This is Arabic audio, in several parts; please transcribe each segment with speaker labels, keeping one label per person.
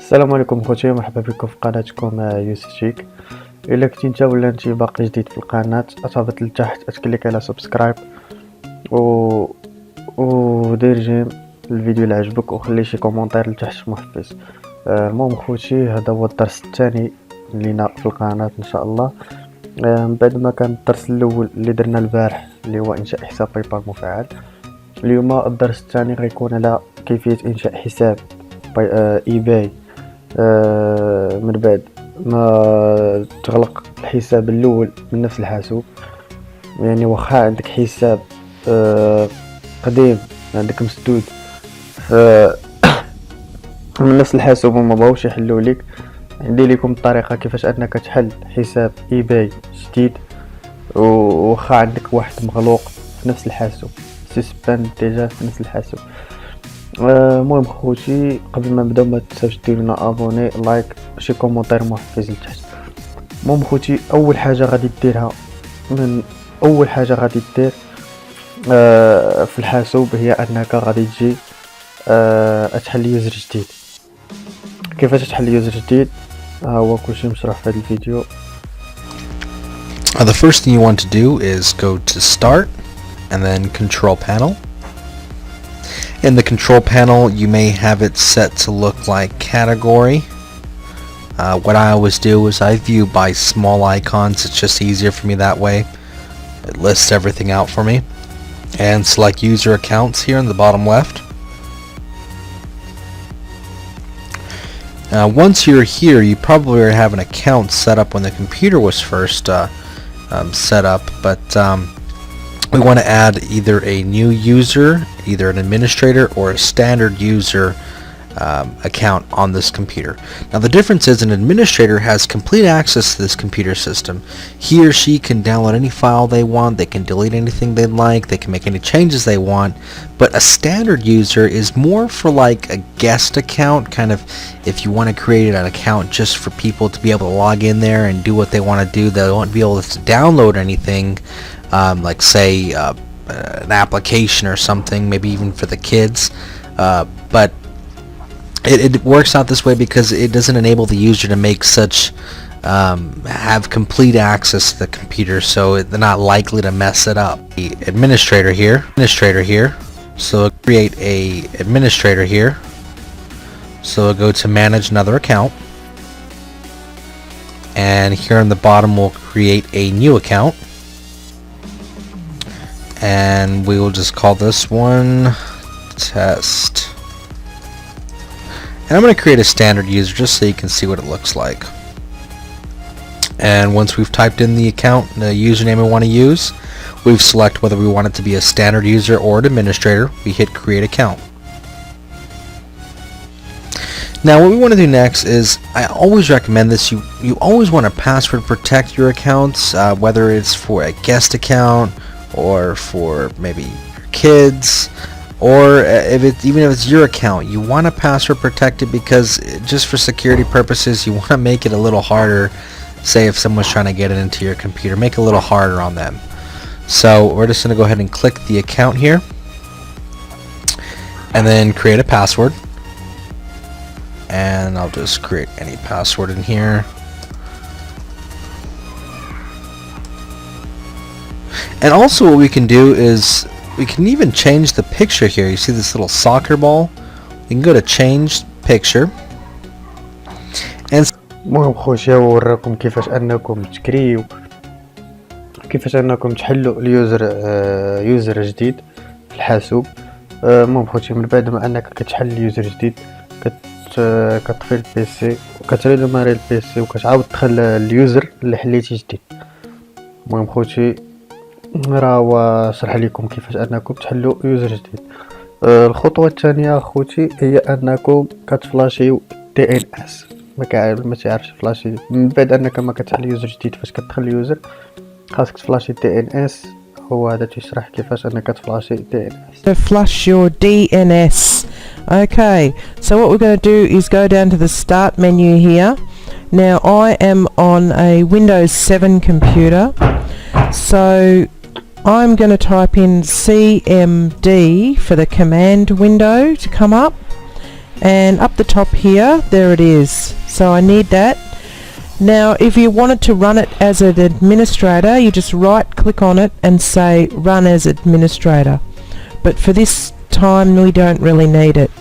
Speaker 1: السلام عليكم خوتي، مرحبا بكم في قناتكم يوسف. الا كنتي انت ولا انت باقي جديد في القناه، اهبط لتحت اتكليك على سبسكرايب ودير جيم الفيديو اللي عجبك وخلي شي كومونتير لتحت محفز. المهم خوتي، هذا هو الدرس الثاني لينا في القناه ان شاء الله. من بعد ما كان الدرس الاول اللي درنا البارح اللي هو انشاء حساب باي بال مفعل، اليوم الدرس الثاني غيكون على كيفيه انشاء حساب إباي. من بعد ما تغلق الحساب الاول من نفس الحاسوب، يعني واخا عندك حساب قديم عندك مسدود من نفس الحاسوب وما بغاوش يحلوا لك، عندي لكم الطريقه كيفاش انك تحل حساب إباي جديد واخا عندك واحد مغلوق في نفس الحاسوب، سسبان ديجا في نفس الحاسوب. المهم خوتي، قبل ما نبداو ما تنساوش ديروا لنا ابوني، لايك، شي كومونتير محفز لتحت. المهم خوتي، اول حاجه غادي ديرها في الحاسوب هي انك غادي تجي تحل يوزر جديد. كيفاش تحل يوزر جديد هو كلشي مشروح في هذا الفيديو.
Speaker 2: The first thing you want to do is go to Start and then Control Panel. In the Control Panel, you may have it set to look like Category. What I always do is I view by small icons. It's just easier for me that way. It lists everything out for me. And select User Accounts here in the bottom left. Once you're here, you probably already have an account set up when the computer was first set up, but we want to add either a new user, either an administrator or a standard user account on this computer. Now the difference is an administrator has complete access to this computer system. He or she can download any file they want, they can delete anything they like, they can make any changes they want, but a standard user is more for like a guest account, kind of if you want to create an account just for people to be able to log in there and do what they want to do. They won't be able to download anything, like say an application or something, maybe even for the kids, but it works out this way because it doesn't enable the user to make such have complete access to the computer, so they're not likely to mess it up. The administrator here, so create a administrator here, so go to manage another account, and here on the bottom we'll create a new account, and we will just call this one test. And I'm going to create a standard user just so you can see what it looks like. And once we've typed in the account, the username we want to use, we've selected whether we want it to be a standard user or an administrator. We hit create account. Now what we want to do next is, I always recommend this, you always want to password protect your accounts, whether it's for a guest account or for maybe your kids, or even if it's your account, you want to password protect it because just for security purposes you want to make it a little harder. Say if someone's trying to get it into your computer, make it a little harder on them. So we're just going to go ahead and click the account here and then create a password, and I'll just create any password in here. And also what we can do is we can even change the picture here. You see this little soccer ball? We can go to change picture. And
Speaker 1: المهم خوتي، وراكم كيفاش انكم تكريو، كيفاش انكم تحلوا اليوزر جديد في الحاسوب. المهم خوتي، من بعد ما انك كتحل اليوزر جديد كتطفي البيسي وكتريدماري البيسي وكتعاود تدخل اليوزر اللي حليتي جديد. المهم خوتي، راه هو شرح لكم كيفاش انكم تحلوا يوزر جديد. الخطوه الثانيه خوتي هي انكم كتفلاشيو دي ان اس. ما تعرفش فلاشي من بعد انك ما كتحل يوزر جديد. فاش كتدخل اليوزر خاصك تفلاشي دي ان اس. هو هذا تيشرح كيفاش انك تفلاشي دي ان اس.
Speaker 3: Flush your DNS. Okay, so what we're going to do is go down to the start menu here. Now I am on a Windows 7 computer, so I'm going to type in CMD for the command window to come up, and up the top here, there it is. So I need that. Now if you wanted to run it as an administrator, you just right click on it and say run as administrator, but for this time we don't really need it.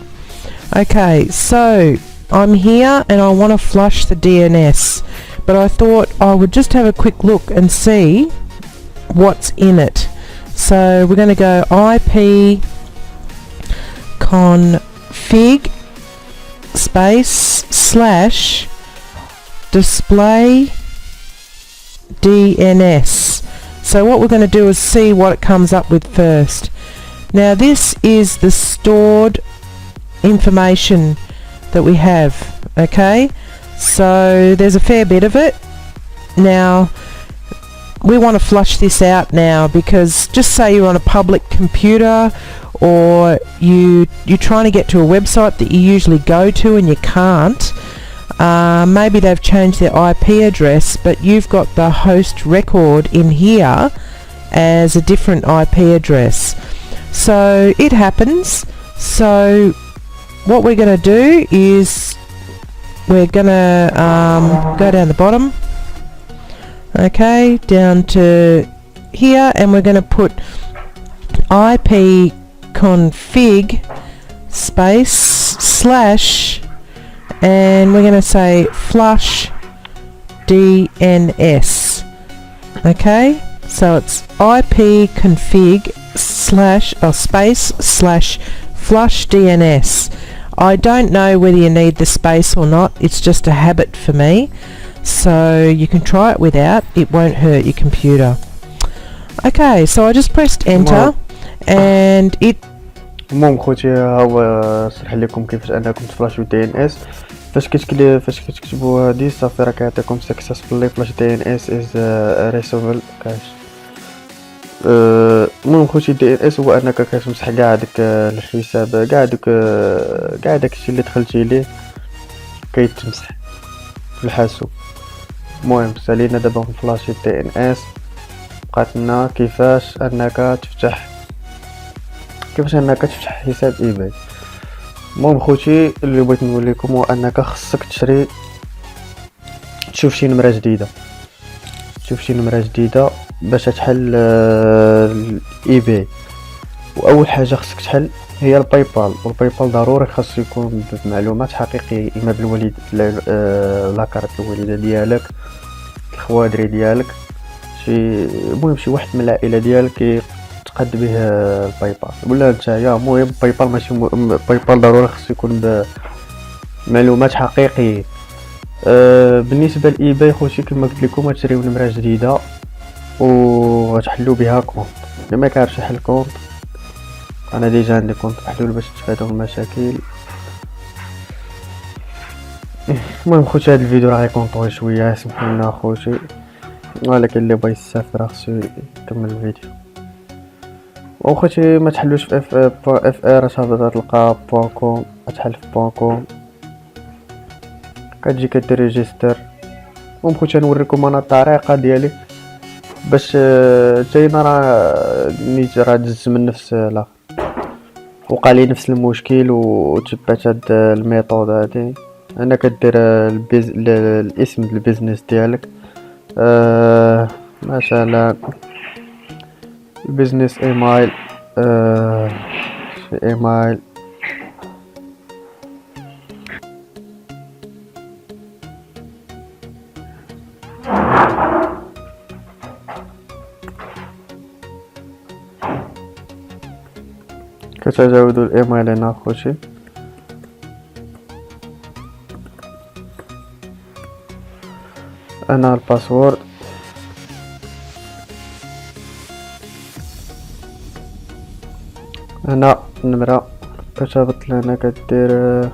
Speaker 3: Okay, so I'm here and I want to flush the DNS, but I thought I would just have a quick look and see what's in it. So we're going to go IP config space / display DNS. So what we're going to do is see what it comes up with first. Now this is the stored information that we have. Okay, so there's a fair bit of it. Now we want to flush this out now, because just say you're on a public computer, or you're trying to get to a website that you usually go to and you can't. Maybe they've changed their IP address, but you've got the host record in here as a different IP address. So it happens. So what we're going to do is we're going to go down the bottom, okay, down to here, and we're going to put IP config space / and we're going to say flush DNS. Okay, so it's IP config space / flush DNS. I don't know whether you need the space or not, it's just a habit for me, so you can try it without, it won't hurt your computer. Okay, so I just pressed enter and it
Speaker 1: المهم خوتي هو شرح لكم كيفاش انكم تفلاشوا دي ان اس. فاش كتكتبوا هادي صافي راه كيعطيكم successfully flash DNS is resolved cache. المهم خوتي دي ان اس هو انك كتمسح كاع داك الحساب، كاع داكشي اللي دخلتي ليه كيتمسح في الحاسوب. المهم سالينا دابا نفلاشي دي ان اس. بقات لنا كيفاش انك تفتح حساب ايباي. المهم خوتي اللي بغيت نقول لكم هو انك خصك تشوف شي نمره جديده باش تحل ايباي. واول حاجه خصك تحل هي البايبال، والبايبال ضروري خاصو يكون بمعلومات حقيقيه، اما بالوليد لاكارت الوالده ديالك، الخوادري ديالك، المهم شي واحد من العائله ديالك تقد به البايبال ولا نتايا. المهم بايبال ماشي بايبال ضروري خصو يكون بمعلومات حقيقيه. بالنسبه لايباي خوتي كما قلت لكم غتشريو نمره جديده وغتحلوا بها كونط. اللي ما كيعرفش يحل كونط، انا ديجا عندي كونط محلول باش تفادوا المشاكل. المهم خوتي هذا الفيديو راه غيكون طويل شويه، سمحوا لنا خوتي، ولكن اللي بغى يستافد خصو يكمل الفيديو. وخوتي ما تحلوش في اف ار، اش غتلقى بوان كوم، غتحل في بوان كوم كتجي كدير ريجيستر. المهم خوتي نوريكم انا الطريقه ديالي باش جاينا راه دزت من نفس الاخر، وقع لي نفس المشكل وتبعت هاد الميثود هادي. انا كدير الاسم ديال البيزنس ديالك، مثلا البيزنس ايميل، ايميل كتجاوزوا الايميل هنا خوتي. انا الباسورد هنا النمرة كتهبط لهنا كدير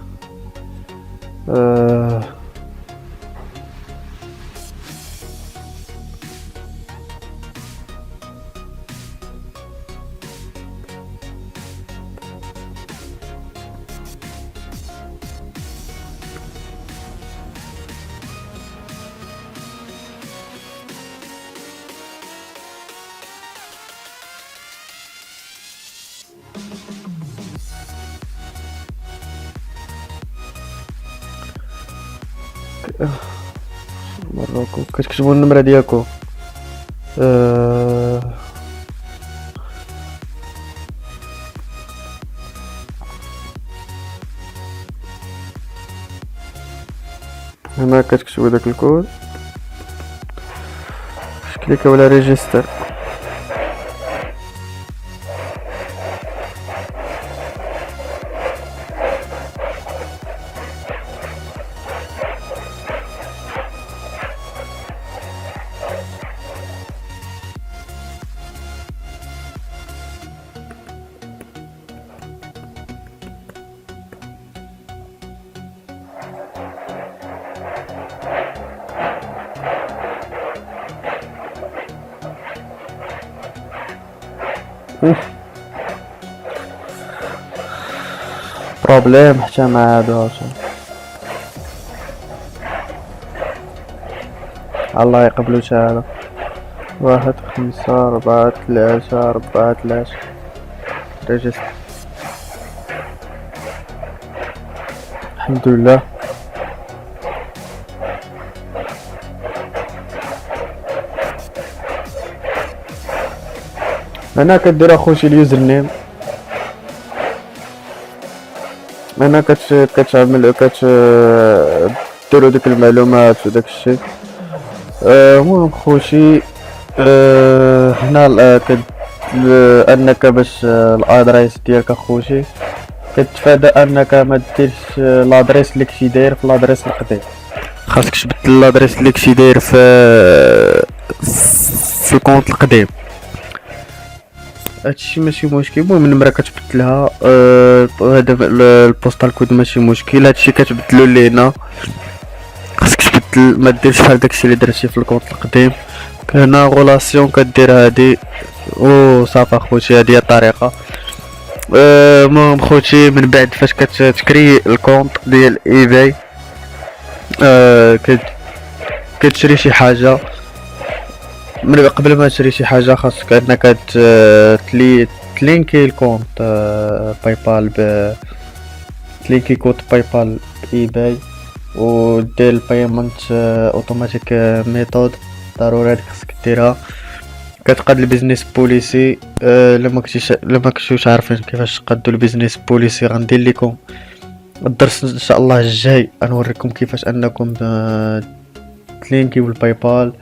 Speaker 1: مراكو كتكتبوا النمرة ديالكم. هنا كتكتبوا داك الكود، كليكا ولا ريجيستر. بروبليم حتى مع هادو. الله يقبلو شهادة. 1-5-4-3-4-3 ريجستر. الحمد لله. هنا كدير اخوتي اليوزر نيم، هنا كتعمل كتديرو ديك المعلومات وداك الشيء. المهم خوتي هنا انك باش الادريس ديالك اخوتي كتفادى انك ما ديرش الادريس اللي كنتي داير في الادريس القديم. خاصك تبدل الادريس اللي كنتي داير في الكونت القديم. هادشي ماشي مشكل. المهم النمرة كتبدلها، هذا البوستال كود ماشي مشكل. هادشي كتبدلو لينا، خاصك تبدل ما ديرش بحال داكشي اللي درتي في الكونت القديم. هنا غولاسيون كدير هادي وصافي اخوتي، هادي هي الطريقة. المهم خوتي من بعد فاش كتكري الكونت ديال ايباي كتشري شي حاجة. من قبل ما تشري شي حاجه خاصك انك تلينكي الكونت باي بال تلينكي كود باي بال باي ودير البايمنت اوتوماتيك ميثود. ضروري هادي خاصك ديرها. كتقاد البيزنس بوليسي. لما كنتوش عارفين كيفاش تقادو البيزنس بوليسي غندير لكم الدرس ان شاء الله الجاي، غنوريكم كيفاش انكم تلينكيو بالباي بال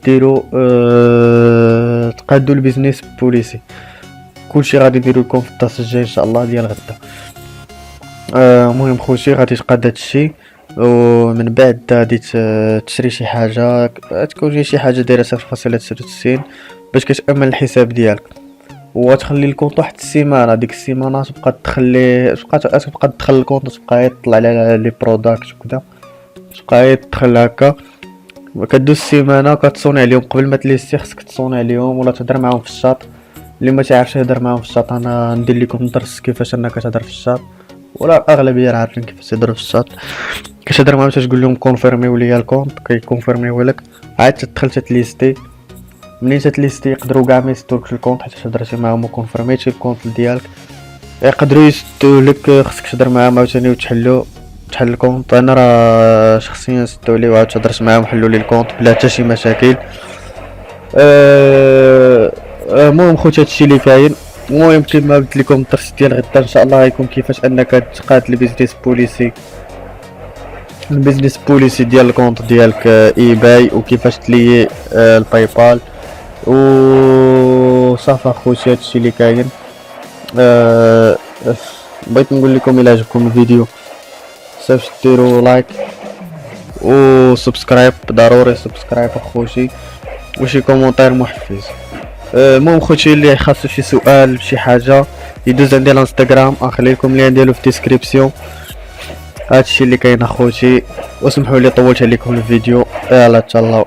Speaker 1: ديرو تقادو البيزنس بوليسي. كلشي غادي نديرو لكم في الدرس الجاي ان شاء الله ديال غدا. المهم خوتي غادي تقاد هادشي ومن بعد غادي تشري شي حاجه، تكون شي حاجه دايره 0.63 باش كتامن الحساب ديالك، وتخلي الكونط واحد السيمانه. ديك السيمانه تبقى تدخل الكونط، تبقى يطلع على لي بروداكت وكذا، تبقى تدخل هكا. كدوز السيمانه كتصوني عليهم قبل ما تليستي، خصك تصوني عليهم ولا تهضر معاهم في الشات. اللي ما تعرفش يهضر معاهم في الشات انا ندير لكم درس كيفاش انك تهضر في الشات، ولا الاغلبيه عارفين كيفاش يهضروا في الشات. كتهضر معاهم تقول لهم كونفيرميو ليا الكونت، كيكونفيرميو لك، عاد تدخل تليستي. منين تليستي يقدروا كاع ما يسدولكش الكونت حيت هضرتي معاهم وكونفيرميتي الكونت ديالك، يقدروا يسدولك. خصك تهضر معاهم عاوتاني وتحل الكونت. انا راه شخصيا سدوا لي وعاد هضرت معاهم حلوا لي الكونت بلا حتى شي مشاكل. المهم خوتي هادشي اللي كاين. المهم كيما قلت لكم الدرس ديال غدا ان شاء الله غيكون كيفاش انك تقاد البيزنس بوليسي ديال الكونت ديالك ايباي، وكيفاش تلي الباي بال وصافي اخوتي. هادشي اللي كاين. بغيت نقول لكم الى عجبكم الفيديو صافي ديروا لايك وسبسكرايب، ضروري سبسكرايب اخوتي، وشي كومونتير محفز. المهم خوتي اللي خاصو شي سؤال شي حاجه يدوز عندي الانستغرام، غنخلي لكم اللين ديالو في الديسكريبسيون. هادشي اللي كاين اخوتي، واسمحوا لي طولت عليكم الفيديو. يلا تهلاو.